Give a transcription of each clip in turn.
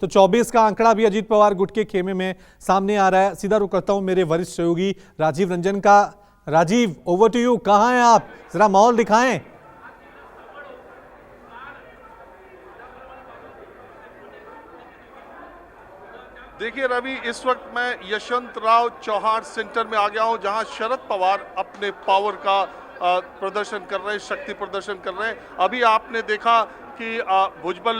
तो 24 का आंकड़ा भी अजीत पवार गुट के खेमे में सामने आ रहा है। सीधा रुख करता हूं मेरे वरिष्ठ सहयोगी राजीव रंजन का। राजीव, ओवर टू यू, कहां हैं आप, जरा माहौल दिखाएं। देखिए रवि, इस वक्त मैं यशवंतराव चौहान सेंटर में आ गया हूं, जहां शरद पवार अपने पावर का प्रदर्शन कर रहे हैं, शक्ति प्रदर्शन कर रहे हैं। अभी आपने देखा कि भुजबल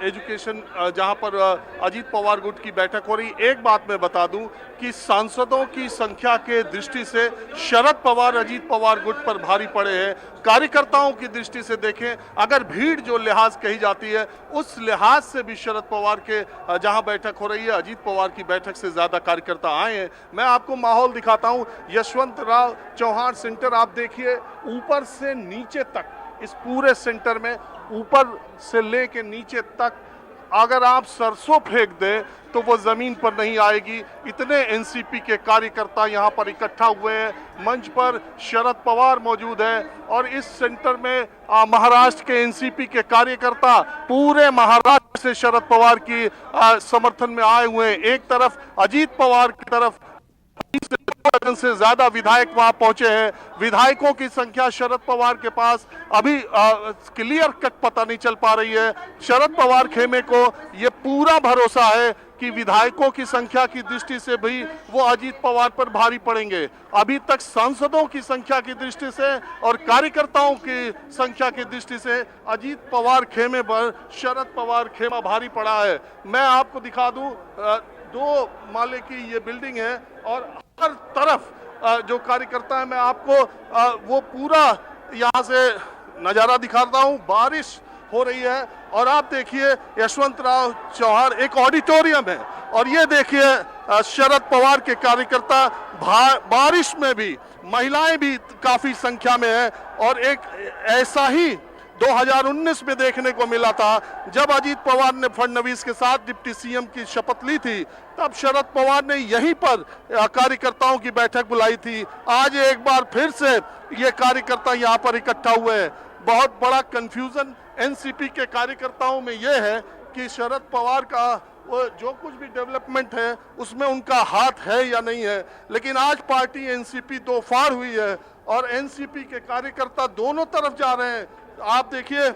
एजुकेशन जहां पर अजीत पवार गुट की बैठक हो रही। एक बात मैं बता दूं कि सांसदों की संख्या के दृष्टि से शरद पवार अजीत पवार गुट पर भारी पड़े हैं। कार्यकर्ताओं की दृष्टि से देखें, अगर भीड़ जो लिहाज कही जाती है, उस लिहाज से भी शरद पवार के जहां बैठक हो रही है, अजीत पवार की बैठक से ज्यादा कार्यकर्ता आए हैं। मैं आपको माहौल दिखाता हूं। यशवंतराव चौहान सेंटर आप देखिए, ऊपर से नीचे तक, इस पूरे सेंटर में ऊपर से लेके नीचे तक अगर आप सरसों फेंक दें तो वो जमीन पर नहीं आएगी। इतने एनसीपी के कार्यकर्ता यहाँ पर इकट्ठा हुए हैं। मंच पर शरद पवार मौजूद हैं और इस सेंटर में महाराष्ट्र के एनसीपी के कार्यकर्ता पूरे महाराष्ट्र से शरद पवार की समर्थन में आए हुए हैं। एक तरफ अजीत पवार की तरफ से ज्यादा विधायक वहां पहुंचे हैं। विधायकों की संख्या शरद पवार के पास अभी क्लियर कट पता नहीं चल पा रही है। शरद पवार खेमे को यह पूरा भरोसा है कि विधायकों की संख्या की दृष्टि से भी वो अजीत पवार पर भारी पड़ेंगे। अभी तक सांसदों की संख्या की दृष्टि से और कार्यकर्ताओं की संख्या की दृष्टि से अजीत पवार खेमे पर शरद पवार खेमा भारी पड़ा है। मैं आपको दिखा दूं, 2 माले की ये बिल्डिंग है और हर तरफ जो कार्यकर्ता है, मैं आपको वो पूरा यहाँ से नज़ारा दिखाता हूँ। बारिश हो रही है और आप देखिए यशवंतराव चौहान एक ऑडिटोरियम है और ये देखिए शरद पवार के कार्यकर्ता बारिश में भी, महिलाएं भी काफी संख्या में है। और एक ऐसा ही 2019 में देखने को मिला था, जब अजीत पवार ने फडणवीस के साथ डिप्टी सीएम की शपथ ली थी, तब शरद पवार ने यहीं पर कार्यकर्ताओं की बैठक बुलाई थी। आज एक बार फिर से ये कार्यकर्ता यहाँ पर इकट्ठा हुए हैं। बहुत बड़ा कंफ्यूजन एनसीपी के कार्यकर्ताओं में ये है कि शरद पवार का वो जो कुछ भी डेवलपमेंट है उसमें उनका हाथ है या नहीं है। लेकिन आज पार्टी एनसीपी दो फाड़ हुई है और एनसीपी के कार्यकर्ता दोनों तरफ जा रहे हैं। आप देखिए,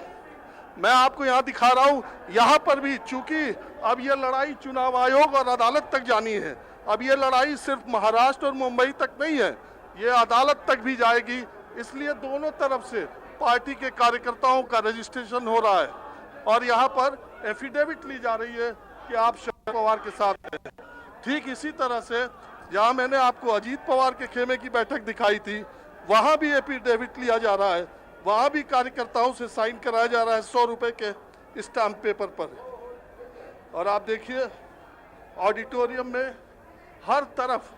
मैं आपको यहाँ दिखा रहा हूँ, यहाँ पर भी चूंकि अब ये लड़ाई चुनाव आयोग और अदालत तक जानी है। अब ये लड़ाई सिर्फ महाराष्ट्र और मुंबई तक नहीं है, ये अदालत तक भी जाएगी। इसलिए दोनों तरफ से पार्टी के कार्यकर्ताओं का रजिस्ट्रेशन हो रहा है और यहाँ पर एफिडेविट ली जा रही है कि आप शरद पवार के साथ हैं। ठीक इसी तरह से जहाँ मैंने आपको अजीत पवार के खेमे की बैठक दिखाई थी, वहाँ भी एफिडेविट लिया जा रहा है। वहाँ भी कार्यकर्ताओं से साइन कराया जा रहा है 100 रुपए के स्टाम्प पेपर पर। और आप देखिए ऑडिटोरियम में हर तरफ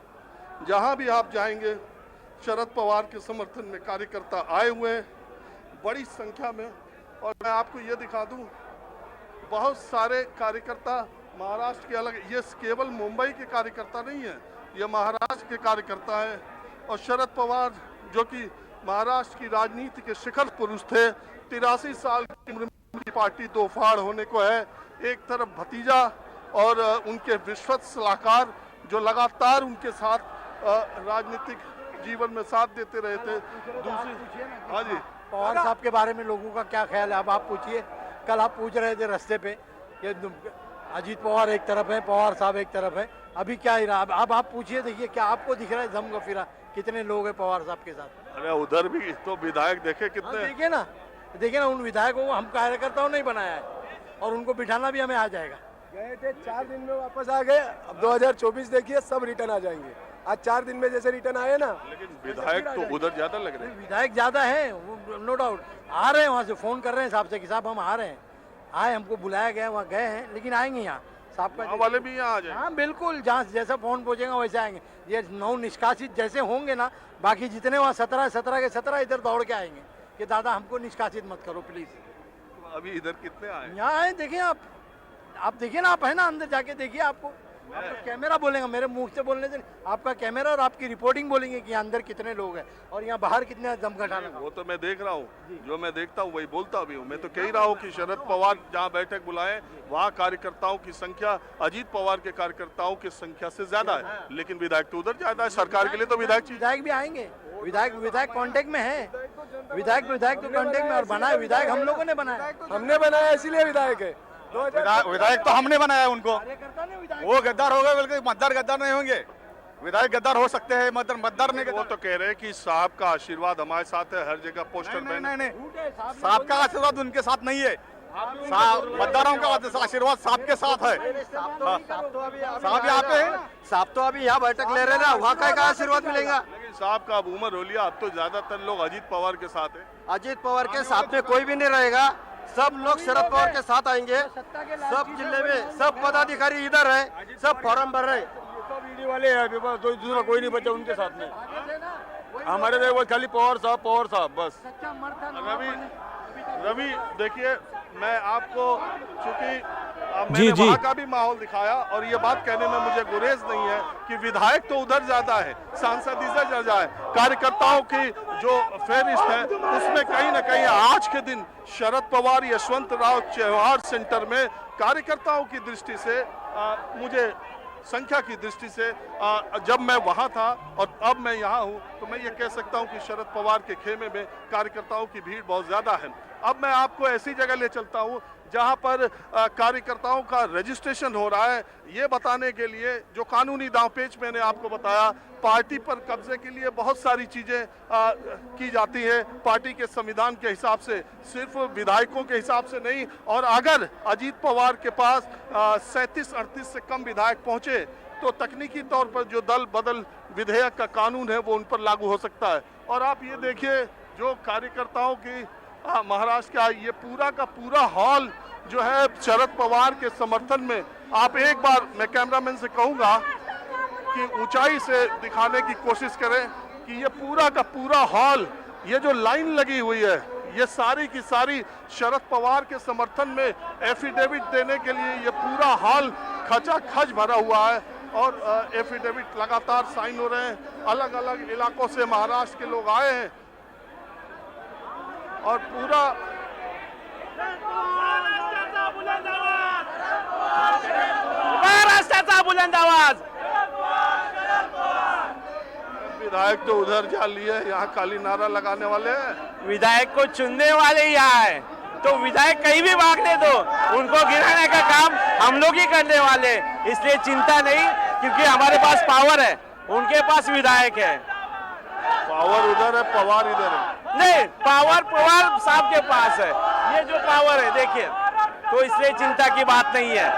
जहाँ भी आप जाएंगे, शरद पवार के समर्थन में कार्यकर्ता आए हुए हैं बड़ी संख्या में। और मैं आपको ये दिखा दूं, बहुत सारे कार्यकर्ता महाराष्ट्र के अलग, ये केवल मुंबई के कार्यकर्ता नहीं है, ये महाराष्ट्र के कार्यकर्ता हैं। और शरद पवार जो कि महाराष्ट्र की राजनीति के शिखर पुरुष थे, 83 साल की उम्र में उनकी पार्टी दो फाड़ होने को है। एक तरफ भतीजा और उनके विश्वस्त सलाहकार जो लगातार उनके साथ राजनीतिक जीवन में साथ देते रहे थे। दूसरी, हाँ जी, पवार साहब के बारे में लोगों का क्या ख्याल है? अब आप पूछिए। कल आप पूछ रहे थे रास्ते पे कि अजीत पवार एक तरफ है, पवार साहब एक तरफ है, अभी क्या ही रहा? अब आप पूछिए, देखिए क्या आपको दिख रहा है जम फिरा कितने लोग हैं पवार साहब के साथ? अरे उधर भी तो विधायक देखे कितने। हाँ, देखिए ना उन विधायकों को हम कार्यकर्ताओं ने ही बनाया है और उनको बिठाना भी हमें आ जाएगा। गए थे 4 दिन में वापस आ गए। अब 2024 देखिए सब रिटर्न आ जाएंगे। आज 4 दिन में जैसे रिटर्न आए ना, लेकिन विधायक तो उधर ज्यादा लग रहे हैं। विधायक ज्यादा है, नो डाउट। आ रहे हैं वहाँ से, फोन कर रहे हैं साहब से कि साहब हम आ रहे हैं। आए, हमको बुलाया गया, वहाँ गए हैं, लेकिन आएंगे यहाँ साहब का वाले भी यहाँ आ जाएंगे। हाँ बिल्कुल, जहाँ जैसा फोन पहुंचेगा वैसे आएंगे। ये 9 निष्कासित जैसे होंगे ना, बाकी जितने वहाँ 17 के 17 इधर दौड़ के आएंगे कि दादा हमको निष्कासित मत करो प्लीज। अभी इधर कितने आए? यहाँ आए, देखिए आप देखिए ना, आप है ना, अंदर जाके देखिए, आपको आप तो कैमरा बोलेंगे, मेरे मुंह से बोलने से नहीं। आपका कैमरा और आपकी रिपोर्टिंग बोलेंगे कि यहाँ अंदर कितने लोग हैं और यहाँ बाहर कितने दमघटा लगा। वो तो मैं देख रहा हूँ, जो मैं देखता हूँ वही बोलता भी हूँ। मैं तो कह ही रहा हूँ कि शरद पवार जहाँ बैठक बुलाए वहाँ कार्यकर्ताओं की संख्या अजीत पवार के कार्यकर्ताओं की संख्या से ज्यादा है, लेकिन विधायक तो उधर ज्यादा है। सरकार के लिए तो विधायक चाहिए। विधायक भी आएंगे, विधायक कांटेक्ट में है, विधायक तो कांटेक्ट में और बनाए विधायक हम लोगों ने बनाया। हमने बनाया इसीलिए विधायक है। विधायक तो हमने बनाया उनको, कार्यकर्ता ने विधायक वो गद्दार हो गए बल्कि मतदार गद्दार नहीं होंगे। विधायक गद्दार हो सकते हैं, मतदार नहीं। वो तो कह रहे हैं कि साहब का आशीर्वाद हमारे साथ है, हर जगह पोस्टर नहीं, साहब का आशीर्वाद उनके साथ नहीं है, मतदारों का आशीर्वाद साहब के साथ है। साहब यहाँ पे है, साहब तो अभी यहाँ बैठक ले रहे ना, वहाँ का आशीर्वाद मिलेगा। लेकिन साहब का अब उम्र हो लिया, अब तो ज्यादातर लोग अजीत पवार के साथ है। अजीत पवार के साथ में कोई भी नहीं रहेगा, सब लोग शरद पवार के साथ आएंगे। सब जिले में सब पदाधिकारी इधर है, सब फॉर्म भर रहे हैं। ईडी वाले हैं, दूसरा कोई नहीं बचा उनके साथ में। हमारे लिए वो खाली पवार साहब बस। रवि देखिए, मैं आपको चूंकि जी, मैंने जी। वहाँ का भी माहौल दिखाया और ये बात कहने में मुझे गुरेज नहीं है कि विधायक तो उधर ज्यादा है, सांसद इधर ज्यादा है, कार्यकर्ताओं की जो फेरिस्त है उसमें कहीं ना कहीं आज के दिन शरद पवार यशवंतराव चौहार सेंटर में कार्यकर्ताओं की दृष्टि से मुझे संख्या की दृष्टि से जब मैं वहां था और अब मैं यहाँ हूँ तो मैं ये कह सकता हूँ कि शरद पवार के खेमे में कार्यकर्ताओं की भीड़ बहुत ज्यादा है। अब मैं आपको ऐसी जगह ले चलता हूँ जहां पर कार्यकर्ताओं का रजिस्ट्रेशन हो रहा है, ये बताने के लिए जो कानूनी दांवपेच मैंने आपको बताया। पार्टी पर कब्जे के लिए बहुत सारी चीजें की जाती है, पार्टी के संविधान के हिसाब से, सिर्फ विधायकों के हिसाब से नहीं। और अगर अजीत पवार के पास 37-38 से कम विधायक पहुंचे तो तकनीकी तौर पर जो दल बदल विधेयक का कानून है वो उन पर लागू हो सकता है। और आप ये देखिए, जो कार्यकर्ताओं की महाराष्ट्र का ये पूरा का पूरा हॉल जो है शरद पवार के समर्थन में, आप एक बार मैं कैमरामैन से कहूंगा कि ऊंचाई से दिखाने की कोशिश करें कि ये पूरा का पूरा हॉल, ये जो लाइन लगी हुई है, ये सारी की सारी शरद पवार के समर्थन में एफिडेविट देने के लिए ये पूरा हॉल खचाखच भरा हुआ है और एफिडेविट लगातार साइन हो रहे हैं। अलग अलग इलाकों से महाराष्ट्र के लोग आए हैं और पूरा महाराष्ट्राचा बुलंद आवाज। विधायक तो उधर जा लिए, यहाँ खाली नारा लगाने वाले हैं। विधायक को चुनने वाले ही यहाँ है, तो विधायक कहीं भी भागने दो, उनको गिराने का काम हम लोग ही करने वाले, इसलिए चिंता नहीं, क्योंकि हमारे पास पावर है, उनके पास विधायक है। पावर उधर है, पवार इधर है। नहीं, पावर पवार साहब के पास है, ये जो पावर है देखिए, तो इसलिए चिंता की बात नहीं है।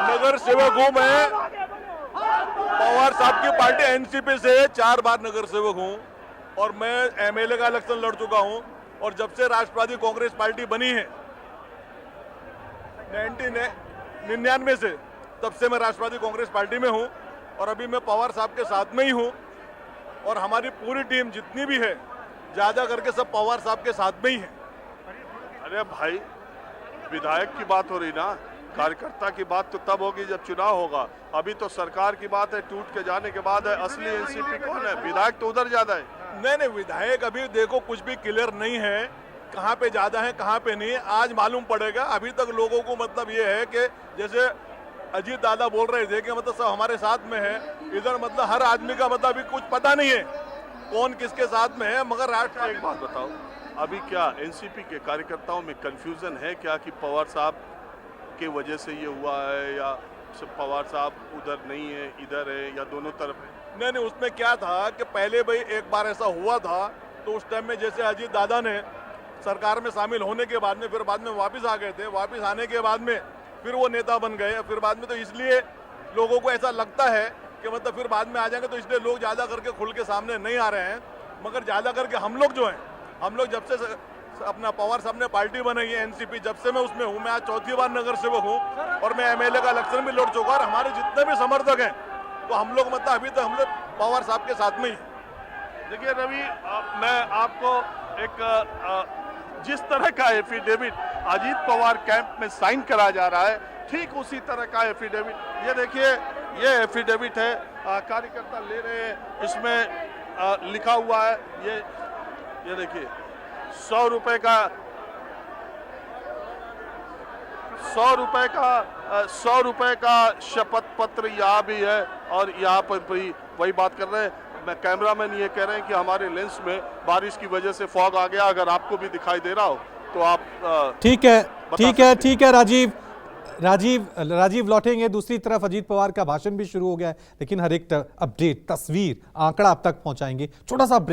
नगर सेवक हूँ मैं, पवार साहब की पार्टी एनसीपी से 4 बार नगर सेवक हूँ और मैं एमएलए का इलेक्शन लड़ चुका हूँ। और जब से राष्ट्रवादी कांग्रेस पार्टी बनी है 1999 से, तब से मैं राष्ट्रवादी कांग्रेस पार्टी में हूँ और अभी मैं पवार साहब के साथ में ही हूँ। और हमारी पूरी टीम जितनी भी है, ज्यादा करके सब पवार साहब के साथ में ही है। अरे भाई, विधायक की बात हो रही ना, कार्यकर्ता की बात तो तब होगी जब चुनाव होगा। अभी तो सरकार की बात है, टूट के जाने के बाद है। असली एनसीपी कौन है? विधायक तो उधर ज्यादा है। नहीं, विधायक अभी देखो कुछ भी क्लियर नहीं है, कहाँ पे ज्यादा है कहाँ पे नहीं, आज मालूम पड़ेगा। अभी तक लोगों को मतलब ये है कि जैसे अजीत दादा बोल रहे थे कि मतलब सब हमारे साथ में है, इधर मतलब हर आदमी का मतलब अभी कुछ पता नहीं है कौन किसके साथ में है। मगर राष्ट्र, एक बात बताओ, अभी क्या एनसीपी के कार्यकर्ताओं में कंफ्यूजन है क्या कि पवार साहब के वजह से ये हुआ है, या पवार साहब उधर नहीं है इधर है, या दोनों तरफ है? नहीं, उसमें क्या था कि पहले भाई एक बार ऐसा हुआ था, तो उस टाइम में जैसे अजीत दादा ने सरकार में शामिल होने के बाद में फिर बाद में वापस आ गए थे, वापस आने के बाद में फिर वो नेता बन गए, फिर बाद में तो इसलिए लोगों को ऐसा लगता है कि मतलब फिर बाद में आ जाएंगे, तो इसलिए लोग ज़्यादा करके खुल के सामने नहीं आ रहे हैं। मगर ज़्यादा करके हम लोग जो हैं, हम लोग जब से अपना पवार साहब ने पार्टी बनाई है एनसीपी, जब से मैं उसमें हूँ, मैं आज 4थी बार नगर सेवक हूँ और मैं एमएलए का इलेक्शन भी लड़ चुका। और हमारे जितने भी समर्थक हैं, तो हम लोग मतलब अभी तक हम लोग पवार साहब के साथ में ही। देखिए रवि, मैं आपको एक जिस तरह का एफिडेविट अजीत पवार कैंप में साइन करा जा रहा है, ठीक उसी तरह का एफिडेविट, ये देखिए, ये एफिडेविट है, कार्यकर्ता ले रहे हैं, इसमें लिखा हुआ है, ये देखिए 100 रुपए का 100 रुपए का शपथ पत्र यहाँ भी है, और यहाँ पर भी वही बात कर रहे हैं। मैं कैमरामैन ये कह रहे हैं कि हमारे लेंस में बारिश की वजह से फॉग आ गया, अगर आपको भी दिखाई दे रहा हो तो आप ठीक है राजीव लौटेंगे। दूसरी तरफ अजीत पवार का भाषण भी शुरू हो गया है, लेकिन हर एक अपडेट, तस्वीर, आंकड़ा आप तक पहुंचाएंगे। छोटा सा ब्रेक।